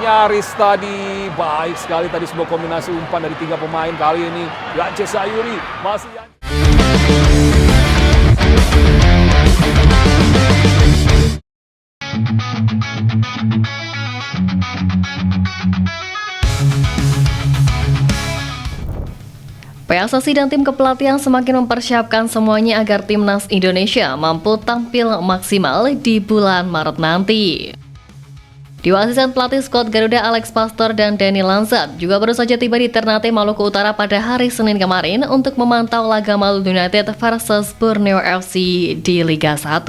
nyaris tadi. Baik sekali tadi sebuah kombinasi umpan dari 3 pemain. Kali ini Yance Sayuri masih PSSI dan tim kepelatihan semakin mempersiapkan semuanya agar timnas Indonesia mampu tampil maksimal di bulan Maret nanti. Dua asisten pelatih skuad Garuda Alex Pastor dan Denny Lanzat juga baru saja tiba di Ternate, Maluku Utara pada hari Senin kemarin untuk memantau laga Maluku United versus Borneo FC di Liga 1.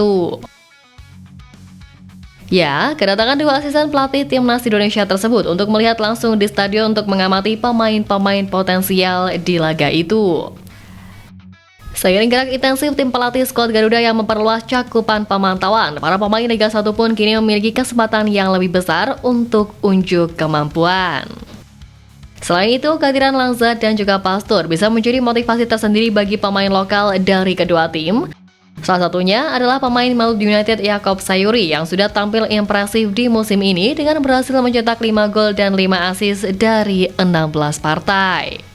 Ya, kedatangan dua asisten pelatih timnas Indonesia tersebut untuk melihat langsung di stadion untuk mengamati pemain-pemain potensial di laga itu. Seiring gerak intensif tim pelatih skuad Garuda yang memperluas cakupan pemantauan, para pemain Liga 1 pun kini memiliki kesempatan yang lebih besar untuk unjuk kemampuan. Selain itu, kehadiran Lanzat dan juga Pastor bisa menjadi motivasi tersendiri bagi pemain lokal dari kedua tim. Salah satunya adalah pemain Maluku United Yakob Sayuri yang sudah tampil impresif di musim ini dengan berhasil mencetak 5 gol dan 5 assist dari 16 partai.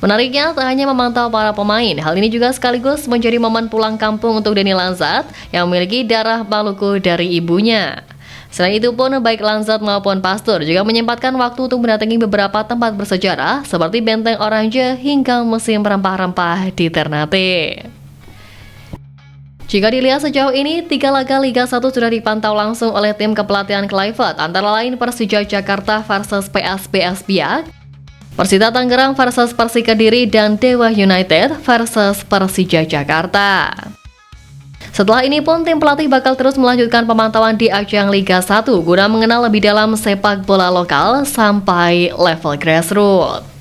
Menariknya, tak hanya memantau para pemain, hal ini juga sekaligus menjadi momen pulang kampung untuk Denny Lanzat yang memiliki darah Maluku dari ibunya. Selain itu pun, baik Lanzat maupun Pastor juga menyempatkan waktu untuk mendatangi beberapa tempat bersejarah seperti Benteng Oranje hingga musim rempah-rempah di Ternate. Jika dilihat sejauh ini, 3 laga Liga 1 sudah dipantau langsung oleh tim kepelatihan Kluivert, antara lain Persija Jakarta versus PSBS Biak, Persita Tangerang versus Persik Kediri, dan Dewa United versus Persija Jakarta. Setelah ini pun tim pelatih bakal terus melanjutkan pemantauan di ajang Liga 1 guna mengenal lebih dalam sepak bola lokal sampai level grassroots.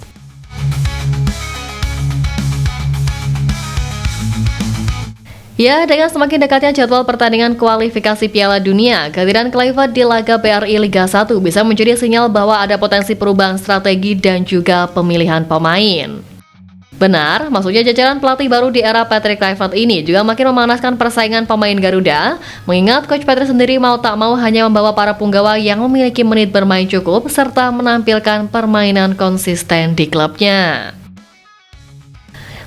Ya, dengan semakin dekatnya jadwal pertandingan kualifikasi Piala Dunia, kehadiran Kluivert di laga BRI Liga 1 bisa menjadi sinyal bahwa ada potensi perubahan strategi dan juga pemilihan pemain. Benar, maksudnya jajaran pelatih baru di era Patrick Kluivert ini juga makin memanaskan persaingan pemain Garuda, mengingat Coach Patrick sendiri mau tak mau hanya membawa para punggawa yang memiliki menit bermain cukup serta menampilkan permainan konsisten di klubnya.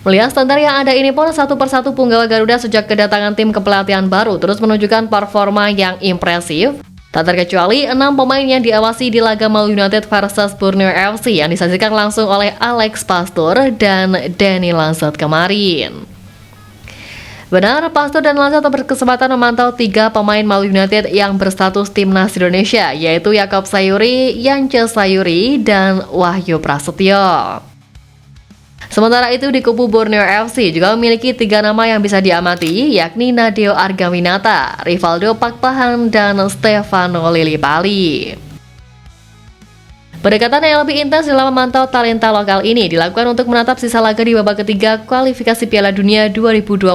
Melihat standar yang ada ini pun, satu persatu punggawa Garuda sejak kedatangan tim kepelatihan baru terus menunjukkan performa yang impresif. Tak terkecuali 6 pemain yang diawasi di laga Maluku United versus Borneo FC yang disaksikan langsung oleh Alex Pastor dan Denny Lanzat kemarin. Benar, Pastor dan Lanzat berkesempatan memantau 3 pemain Maluku United yang berstatus timnas Indonesia, yaitu Yakob Sayuri, Yance Sayuri, dan Wahyu Prasetyo. Sementara itu di kubu Borneo FC juga memiliki 3 nama yang bisa diamati, yakni Nadeo Argawinata, Rivaldo Pakpahan, dan Stefano Lillipali. Pendekatan yang lebih intens dalam memantau talenta lokal ini dilakukan untuk menatap sisa laga di babak ketiga kualifikasi Piala Dunia 2026,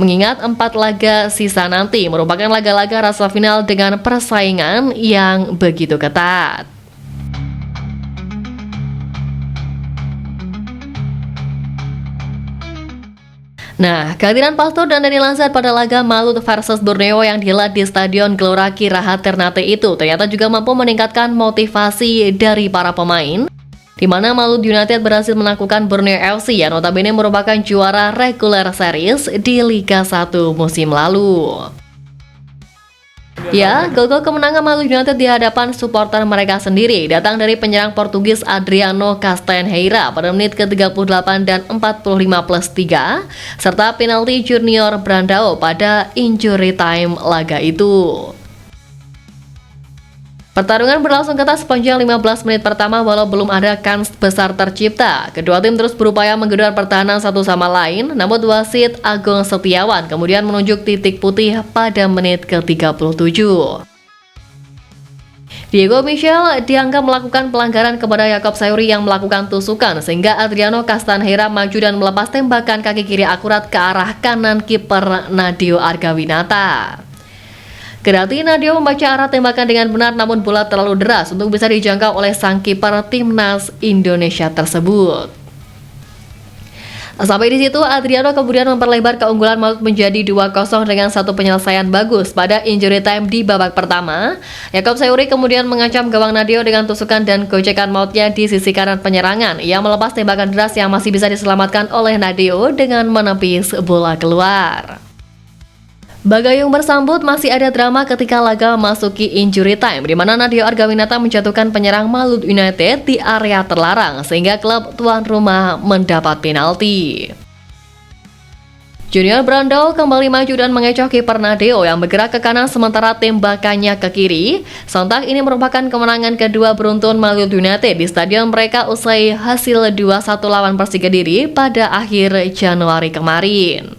mengingat 4 laga sisa nanti merupakan laga-laga rasa final dengan persaingan yang begitu ketat. Nah, kehadiran Pastor dan Denny Lanzat pada laga Maluku versus Borneo yang dihelat di Stadion Gelora Kirahat Ternate itu ternyata juga mampu meningkatkan motivasi dari para pemain, di mana Maluku United berhasil menaklukkan Borneo FC yang notabene merupakan juara regular series di Liga 1 musim lalu. Ya, gol-gol kemenangan Maluku United di hadapan supporter mereka sendiri datang dari penyerang Portugis Adriano Castanheira pada menit ke-38 dan 45+3, serta penalti Junior Brandao pada injury time laga itu. Pertarungan berlangsung ketat sepanjang 15 menit pertama walau belum ada kans besar tercipta. Kedua tim terus berupaya menggedor pertahanan satu sama lain, namun wasit Agung Setiawan kemudian menunjuk titik putih pada menit ke-37. Diego Michel dianggap melakukan pelanggaran kepada Yakob Sayuri yang melakukan tusukan sehingga Adriano Castanheira maju dan melepas tembakan kaki kiri akurat ke arah kanan kiper Nadeo Argawinata. Kendati Nadeo membaca arah tembakan dengan benar, namun bola terlalu deras untuk bisa dijangkau oleh sang kiper timnas Indonesia tersebut. Sampai di situ, Adriano kemudian memperlebar keunggulan Maulud menjadi 2-0 dengan satu penyelesaian bagus pada injury time di babak pertama. Yakob Sayuri kemudian mengancam gawang Nadeo dengan tusukan dan gocekan mautnya di sisi kanan penyerangan. Ia melepas tembakan deras yang masih bisa diselamatkan oleh Nadeo dengan menepis bola keluar. Bagayung bersambut, masih ada drama ketika laga memasuki injury time, di mana Nadeo Argawinata menjatuhkan penyerang Maulud United di area terlarang sehingga klub tuan rumah mendapat penalti. Junior Brando kembali maju dan mengecoh kiper Nadeo yang bergerak ke kanan sementara tembakannya ke kiri. Sontak ini merupakan kemenangan kedua beruntun Maulud United di stadion mereka usai hasil 2-1 lawan Persik Kediri pada akhir Januari kemarin.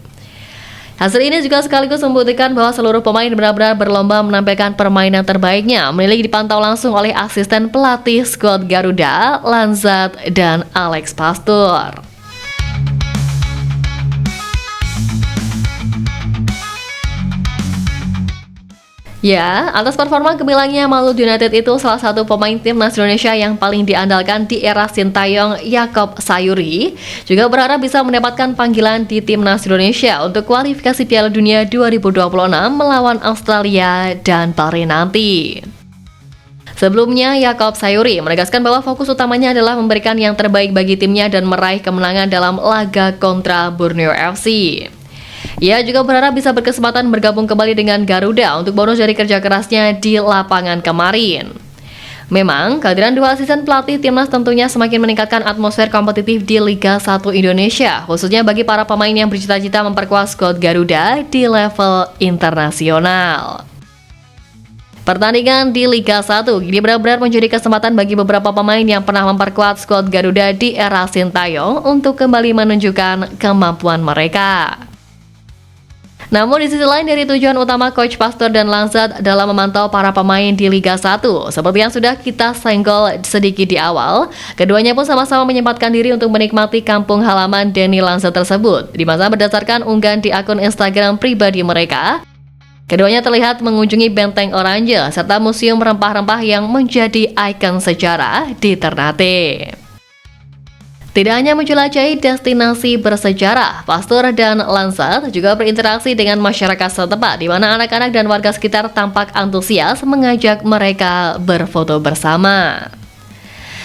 Hasil ini juga sekaligus membuktikan bahwa seluruh pemain benar-benar berlomba menampilkan permainan terbaiknya. Menilik dipantau langsung oleh asisten pelatih skuad Garuda, Lanzat dan Alex Pastur. Ya, atas performa gemilangnya Maulud United itu, salah satu pemain timnas Indonesia yang paling diandalkan di era Sintayong, Yakob Sayuri, juga berharap bisa mendapatkan panggilan di timnas Indonesia untuk kualifikasi Piala Dunia 2026 melawan Australia dan Bahrain nanti. Sebelumnya, Yakob Sayuri menegaskan bahwa fokus utamanya adalah memberikan yang terbaik bagi timnya dan meraih kemenangan dalam laga kontra Borneo FC. Ia juga berharap bisa berkesempatan bergabung kembali dengan Garuda untuk bonus dari kerja kerasnya di lapangan kemarin. Memang, kehadiran dua asisten pelatih timnas tentunya semakin meningkatkan atmosfer kompetitif di Liga 1 Indonesia, khususnya bagi para pemain yang bercita-cita memperkuat skuad Garuda di level internasional. Pertandingan di Liga 1 ini benar-benar menjadi kesempatan bagi beberapa pemain yang pernah memperkuat skuad Garuda di era Sintayong untuk kembali menunjukkan kemampuan mereka. Namun di sisi lain, dari tujuan utama Coach Pastur dan Lanzat dalam memantau para pemain di Liga 1, seperti yang sudah kita senggol sedikit di awal, keduanya pun sama-sama menyempatkan diri untuk menikmati kampung halaman Denny Lanzat tersebut. Di mana berdasarkan unggahan di akun Instagram pribadi mereka, keduanya terlihat mengunjungi Benteng Oranje serta Museum Rempah-Rempah yang menjadi ikon sejarah di Ternate. Tidak hanya menjelajahi destinasi bersejarah, Pastur dan Lanzat juga berinteraksi dengan masyarakat setempat, di mana anak-anak dan warga sekitar tampak antusias mengajak mereka berfoto bersama.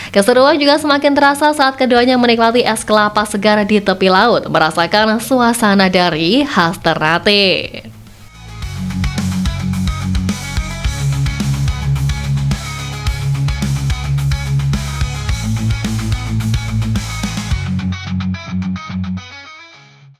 Keseruan juga semakin terasa saat keduanya menikmati es kelapa segar di tepi laut, merasakan suasana dari khas Ternate.